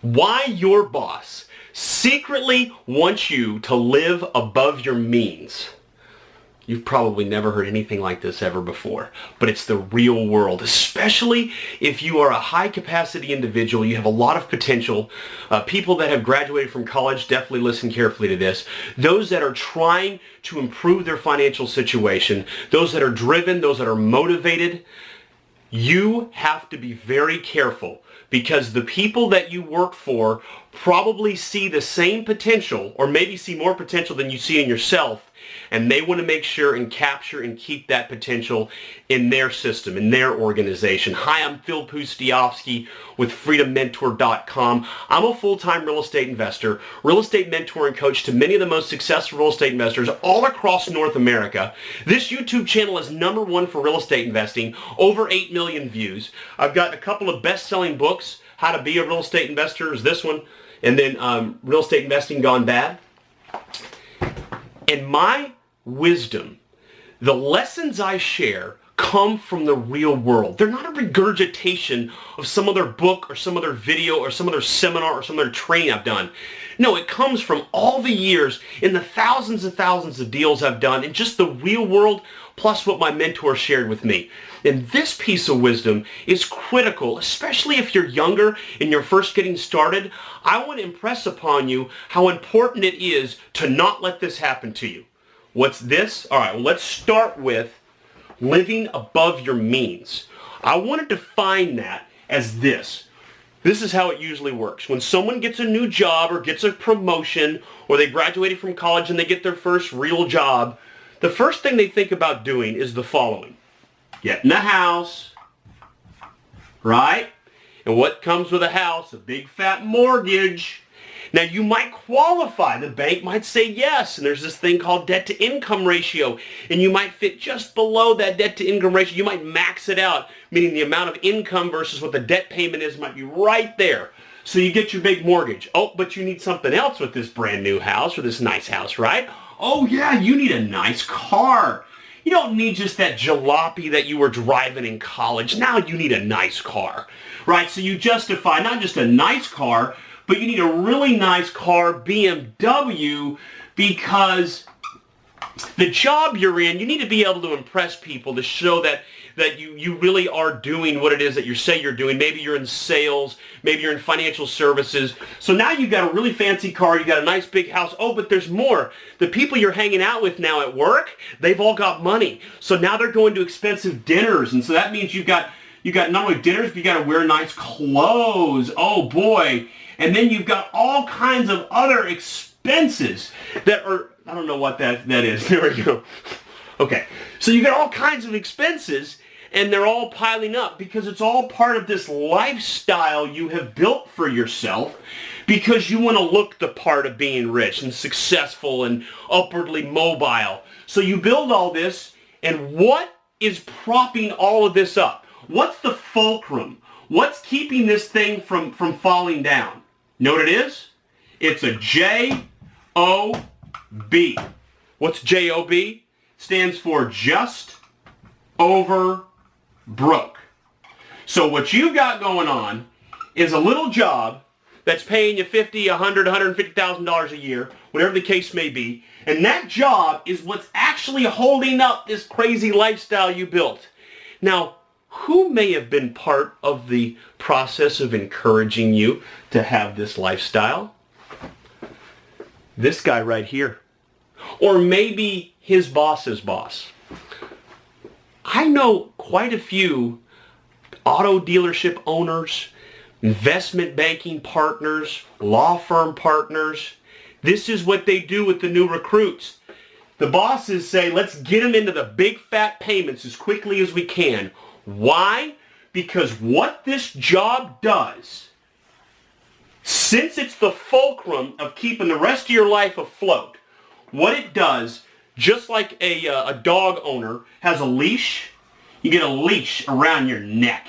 Why your boss secretly wants you to live above your means. You've probably never heard anything like this ever before, but it's the real world, especially if you are a high-capacity individual. You have a lot of potential. People that have graduated from college, definitely listen carefully to this. Those that are trying to improve their financial situation, those that are driven, those that are motivated, you have to be very careful, because the people that you work for probably see the same potential, or maybe see more potential than you see in yourself, and they want to make sure and capture and keep that potential in their system, in their organization. Hi, I'm Phil Pustiofsky with freedommentor.com. I'm a full-time real estate investor, real estate mentor and coach to many of the most successful real estate investors all across North America. This YouTube channel is #1 for real estate investing, over 8 million views. I've got a couple of best-selling books. How to Be a Real Estate Investor is this one, and then Real Estate Investing Gone Bad. And my wisdom, the lessons I share, come from the real world. They're not a regurgitation of some other book or some other video or some other seminar or some other training I've done. No, it comes from all the years in the thousands and thousands of deals I've done in just the real world, plus what my mentor shared with me. And this piece of wisdom is critical, especially if you're younger and you're first getting started. I want to impress upon you how important it is to not let this happen to you. What's this? All right, well, let's start with living above your means. I want to define that as this. This is how it usually works. When someone gets a new job or gets a promotion, or they graduated from college and they get their first real job, the first thing they think about doing is the following. Getting a house, right? And what comes with a house? A big fat mortgage. Now, you might qualify. The bank might say yes, and there's this thing called debt-to-income ratio, and you might fit just below that debt-to-income ratio. You might max it out, meaning the amount of income versus what the debt payment is might be right there. So you get your big mortgage. Oh, but you need something else with this brand new house or this nice house, right? Oh, yeah, you need a nice car. You don't need just that jalopy that you were driving in college. Now you need a nice car, right? So you justify not just a nice car, but you need a really nice car, BMW, because the job you're in, you need to be able to impress people to show that you really are doing what it is that you say you're doing. Maybe you're in sales, maybe you're in financial services. So now you've got a really fancy car, you got a nice big house. Oh, but there's more. The people you're hanging out with now at work, they've all got money. So now they're going to expensive dinners, and so that means you got not only dinners, but you got to wear nice clothes. Oh boy. And then you've got all kinds of other expenses that are, I don't know what that is. There we go. Okay. So you got all kinds of expenses, and they're all piling up because it's all part of this lifestyle you have built for yourself, because you want to look the part of being rich and successful and upwardly mobile. So you build all this, and what is propping all of this up? What's the fulcrum? What's keeping this thing from falling down? You know what it is? It's a J-O-B. What's J-O-B? Stands for just over broke. So what you've got going on is a little job that's paying you $50,000, $100,000, $150,000 a year, whatever the case may be, and that job is what's actually holding up this crazy lifestyle you built. Now, who may have been part of the process of encouraging you to have this lifestyle? This guy right here. Or maybe his boss's boss. I know quite a few auto dealership owners, investment banking partners, law firm partners. This is what they do with the new recruits. The bosses say, let's get them into the big fat payments as quickly as we can. Why? Because what this job does, since it's the fulcrum of keeping the rest of your life afloat, what it does, just like a dog owner has a leash, you get a leash around your neck.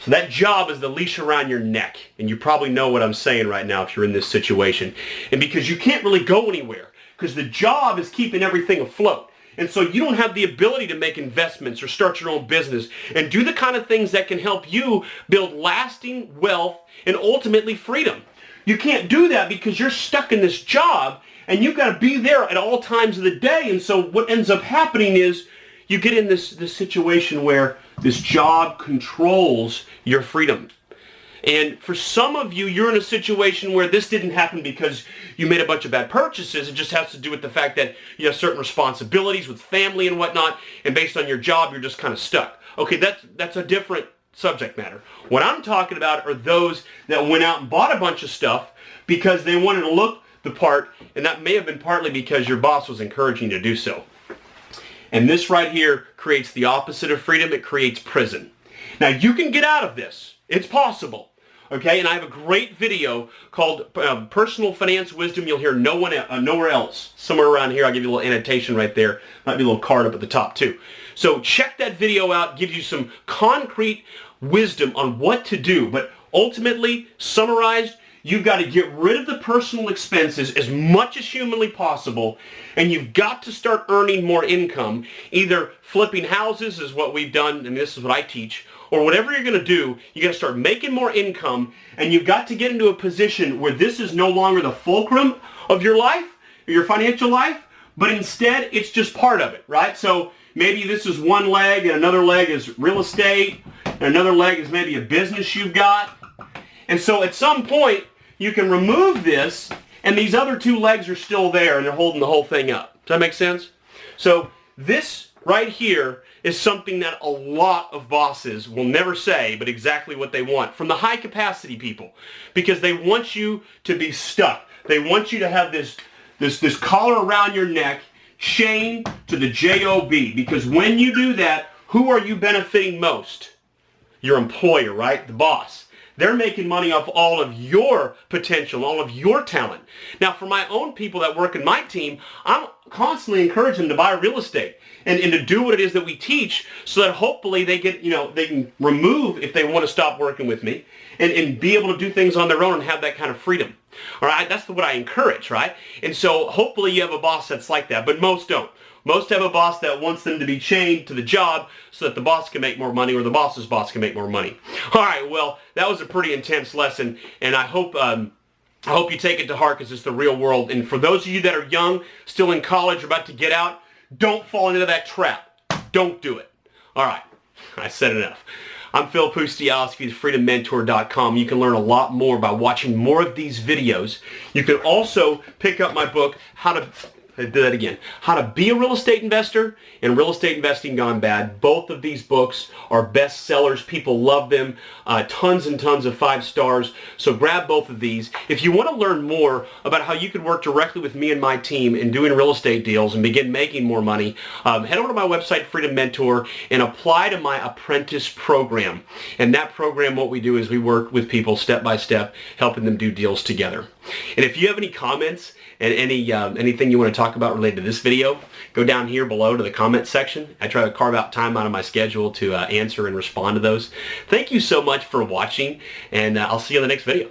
So that job is the leash around your neck. And you probably know what I'm saying right now if you're in this situation. And because you can't really go anywhere, because the job is keeping everything afloat. And so you don't have the ability to make investments or start your own business and do the kind of things that can help you build lasting wealth and ultimately freedom. You can't do that because you're stuck in this job and you've got to be there at all times of the day. And so what ends up happening is you get in this situation where this job controls your freedom. And for some of you, you're in a situation where this didn't happen because you made a bunch of bad purchases. It just has to do with the fact that you have certain responsibilities with family and whatnot, and based on your job, you're just kind of stuck. Okay, that's a different subject matter. What I'm talking about are those that went out and bought a bunch of stuff because they wanted to look the part, and that may have been partly because your boss was encouraging you to do so. And this right here creates the opposite of freedom. It creates prison. Now, you can get out of this. It's possible, okay? And I have a great video called Personal Finance Wisdom You'll Hear Nowhere Else. Somewhere around here, I'll give you a little annotation right there. Might be a little card up at the top too. So check that video out. Gives you some concrete wisdom on what to do. But ultimately, summarized, you've got to get rid of the personal expenses as much as humanly possible, and you've got to start earning more income. Either flipping houses is what we've done, and this is what I teach, or whatever you're going to do, you got to start making more income, and you've got to get into a position where this is no longer the fulcrum of your life, or your financial life, but instead it's just part of it, right? So maybe this is one leg, and another leg is real estate, and another leg is maybe a business you've got. And so at some point, you can remove this, and these other two legs are still there, and they're holding the whole thing up. Does that make sense? So this right here is something that a lot of bosses will never say, but exactly what they want from the high capacity people, because they want you to be stuck. They want you to have this collar around your neck, chained to the job, because when you do that, who are you benefiting most? Your employer, right? The boss. They're making money off all of your potential, all of your talent. Now, for my own people that work in my team, I'm constantly encouraging them to buy real estate and to do what it is that we teach, so that hopefully they get, they can remove if they want to stop working with me and be able to do things on their own and have that kind of freedom. All right, that's what I encourage, right? And so hopefully you have a boss that's like that, but most don't. Most have a boss that wants them to be chained to the job so that the boss can make more money, or the boss's boss can make more money. All right, well, that was a pretty intense lesson, and I hope you take it to heart, because it's the real world. And for those of you that are young, still in college, or about to get out, don't fall into that trap. Don't do it. All right, I said enough. I'm Phil Pustialski, freedommentor.com. You can learn a lot more by watching more of these videos. You can also pick up my book, How to Be a Real Estate Investor and Real Estate Investing Gone Bad. Both of these books are bestsellers. People love them. Tons and tons of 5 stars. So grab both of these. If you want to learn more about how you could work directly with me and my team in doing real estate deals and begin making more money, head over to my website, Freedom Mentor, and apply to my apprentice program. And that program, what we do is we work with people step by step, helping them do deals together. And if you have any comments and anything you want to talk about related to this video, go down here below to the comment section. I try to carve out time out of my schedule to answer and respond to those. Thank you so much for watching, and I'll see you in the next video.